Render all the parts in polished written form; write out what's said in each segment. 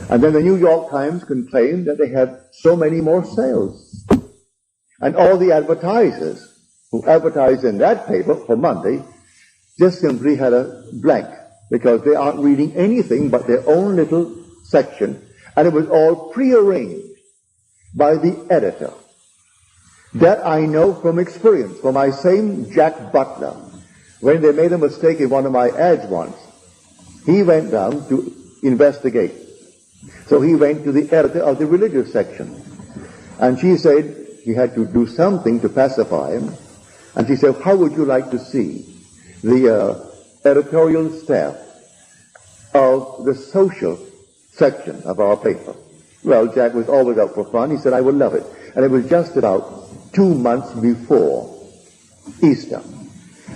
And then the New York Times complained that they had so many more sales. And all the advertisers who advertised in that paper for Monday just simply had a blank, because they aren't reading anything but their own little section, and it was all prearranged by the editor. That I know from experience, for my same Jack Butler, when they made a mistake in one of my ads once, he went down to investigate. So he went to the editor of the religious section, and she said he had to do something to pacify him, and she said, how would you like to see the editorial staff of the social section of our paper? Well, Jack was always out for fun. He said, I would love it. And it was just about 2 months before Easter.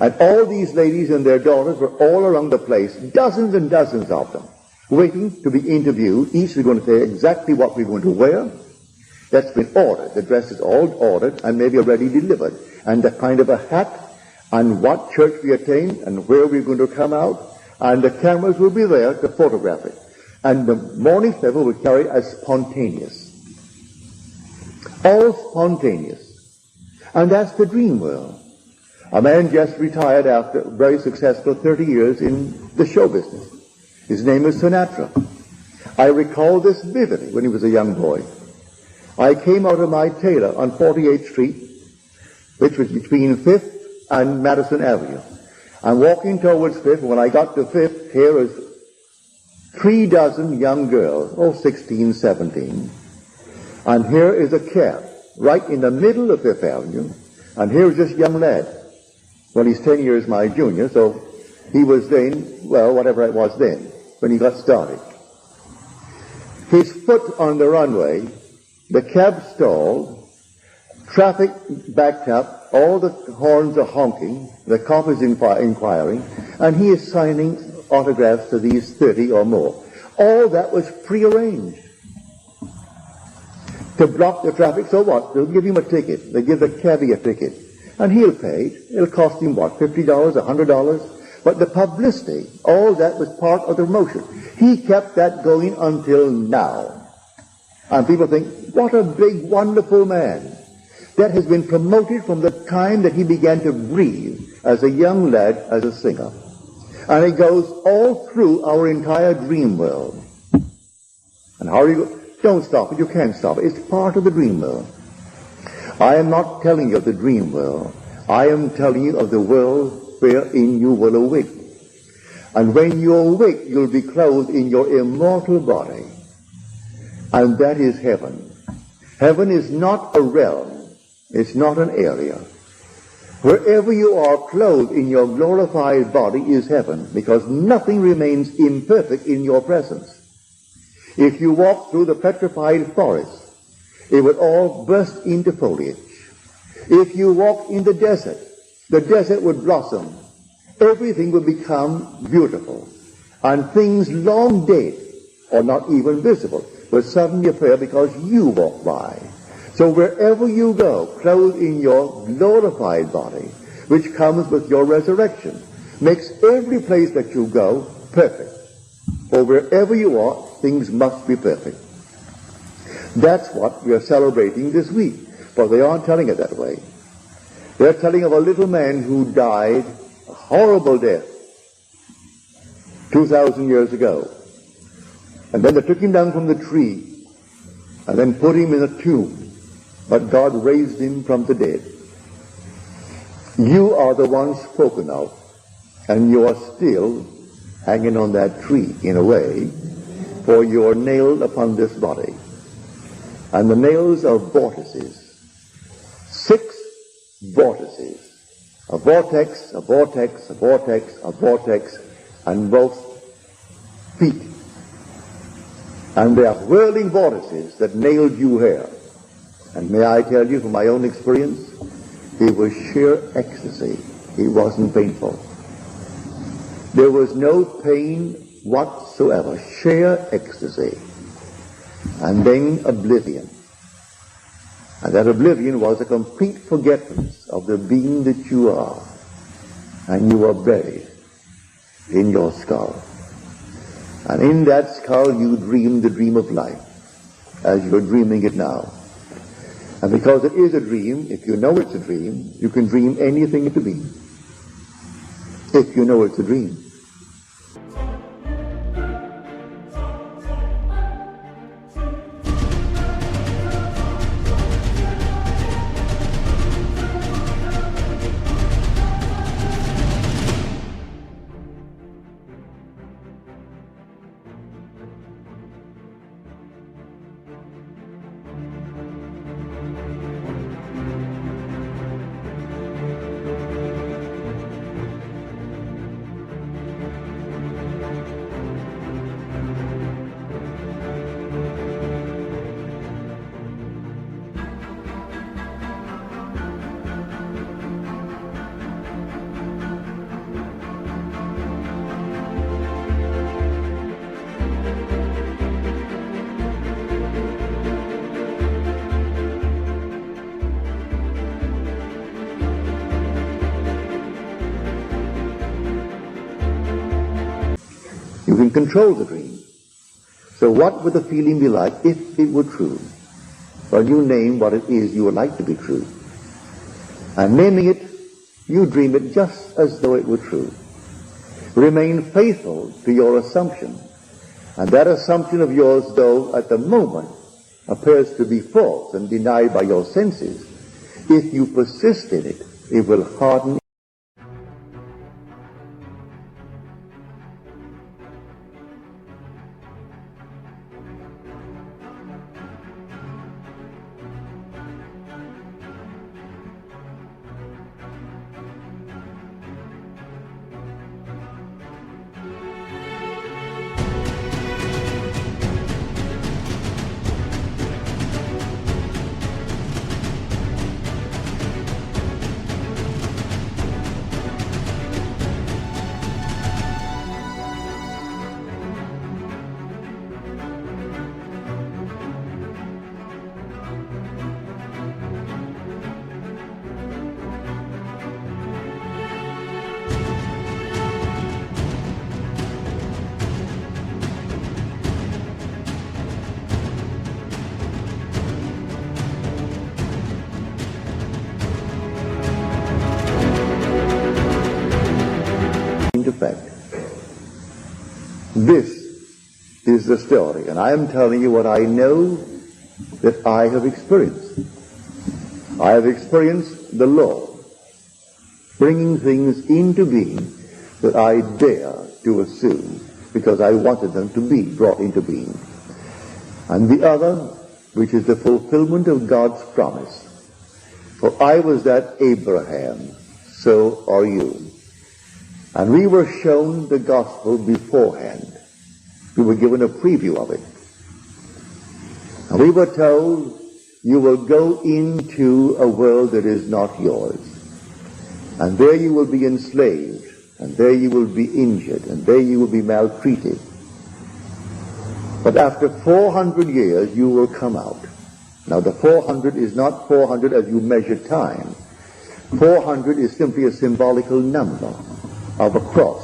And all these ladies and their daughters were all around the place, dozens and dozens of them, waiting to be interviewed. Each was going to say exactly what we're going to wear. That's been ordered. The dress is all ordered and maybe already delivered. And the kind of a hat, and what church we attend, and where we're going to come out. And the cameras will be there to photograph it. And the morning paper will carry it as spontaneous. All spontaneous. And that's the dream world. A man just retired after very successful 30 years in the show business. His name is Sinatra. I recall this vividly when he was a young boy. I came out of my tailor on 48th Street, which was between 5th and Madison Avenue. I'm walking towards 5th. When I got to 5th, here is 3 dozen young girls, 16, 17. And here is a cab right in the middle of 5th Avenue. And here is this young lad. Well, he's 10 years my junior, so he was then, well, whatever it was then, when he got started. His foot on the runway, the cab stalled, traffic backed up, all the horns are honking, the cop is inquiring, and he is signing autographs to these 30 or more. All that was prearranged to block the traffic. So what? They'll give him a ticket. They give the cabbie a ticket. And he'll pay it. It'll cost him what? $50, $100? But the publicity, all that was part of the motion. He kept that going until now. And people think, what a big, wonderful man. That has been promoted from the time that he began to breathe as a young lad, as a singer. And it goes all through our entire dream world. And how do you go? Don't stop it. You can't stop it. It's part of the dream world. I am not telling you of the dream world. I am telling you of the world wherein you will awake. And when you awake, you'll be clothed in your immortal body. And that is heaven. Heaven is not a realm. It's not an area. Wherever you are clothed in your glorified body is heaven, because nothing remains imperfect in your presence. If you walk through the petrified forest, it would all burst into foliage. If you walk in the desert would blossom. Everything would become beautiful. And things long dead, or not even visible, will suddenly appear because you walk by. So wherever you go, clothed in your glorified body, which comes with your resurrection, makes every place that you go perfect. For wherever you are, things must be perfect. That's what we are celebrating this week. But they aren't telling it that way. They're telling of a little man who died a horrible death 2,000 years ago. And then they took him down from the tree and then put him in a tomb. But God raised him from the dead. You are the one spoken of, and you are still hanging on that tree in a way, for you are nailed upon this body. And the nails are vortices. 6 vortices. A vortex, a vortex, a vortex, a vortex, and both feet. And they are whirling vortices that nailed you here. And may I tell you from my own experience, it was sheer ecstasy. It wasn't painful. There was no pain whatsoever. Sheer ecstasy. And then oblivion. And that oblivion was a complete forgetfulness of the being that you are. And you are buried in your skull. And in that skull you dream the dream of life, as you're dreaming it now. And because it is a dream, if you know it's a dream, you can dream anything to be. If you know it's a dream. You can control the dream. So what would the feeling be like if it were true? Well, you name what it is you would like to be true. And naming it, you dream it just as though it were true. Remain faithful to your assumption. And that assumption of yours, though at the moment appears to be false and denied by your senses, if you persist in it, it will harden. Effect. This is the story, and I am telling you what I know that I have experienced. I have experienced the Lord bringing things into being that I dare to assume because I wanted them to be brought into being. And the other, which is the fulfillment of God's promise. For I was that Abraham, so are you. And we were shown the gospel beforehand. We were given a preview of it. And we were told, you will go into a world that is not yours. And there you will be enslaved. And there you will be injured. And there you will be maltreated. But after 400 years, you will come out. Now the 400 is not 400 as you measure time. 400 is simply a symbolical number of a cross.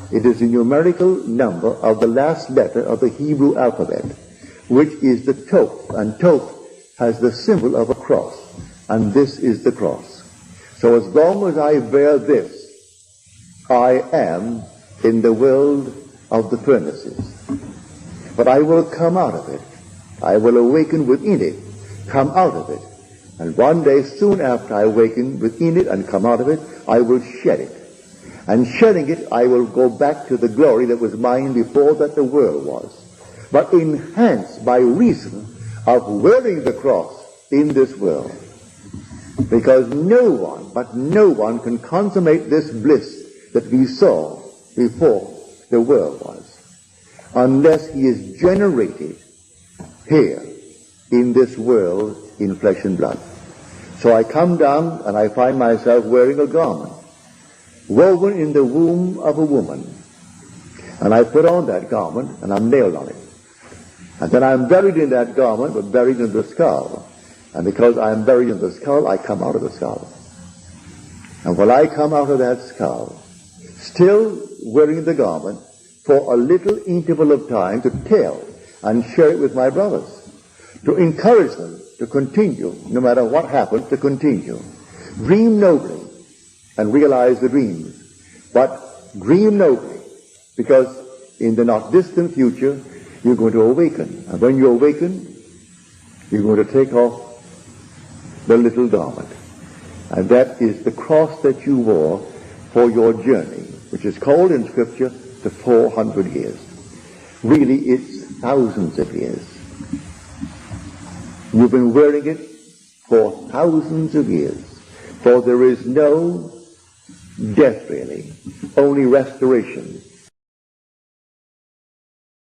It is a numerical number of the last letter of the Hebrew alphabet, which is the Toph, and Toph has the symbol of a cross, and this is the cross. So as long as I bear this, I am in the world of the furnaces. But I will come out of it. I will awaken within it, come out of it. And one day, soon after I awaken within it and come out of it, I will shed it. And shedding it, I will go back to the glory that was mine before that the world was. But enhanced by reason of wearing the cross in this world. Because no one can consummate this bliss that we saw before the world was, unless he is generated here in this world in flesh and blood. So I come down and I find myself wearing a garment woven in the womb of a woman. And I put on that garment and I'm nailed on it. And then I'm buried in that garment, but buried in the skull. And because I'm buried in the skull, I come out of the skull. And when I come out of that skull, still wearing the garment, for a little interval of time to tell and share it with my brothers, to encourage them to continue, no matter what happens, to continue. Dream nobly and realize the dreams, but dream nobly, because in the not distant future you're going to awaken, and when you awaken, you're going to take off the little garment, and that is the cross that you wore for your journey, which is called in Scripture the 400 years. Really, it's thousands of years. You've been wearing it for thousands of years, for there is no death really, only restoration.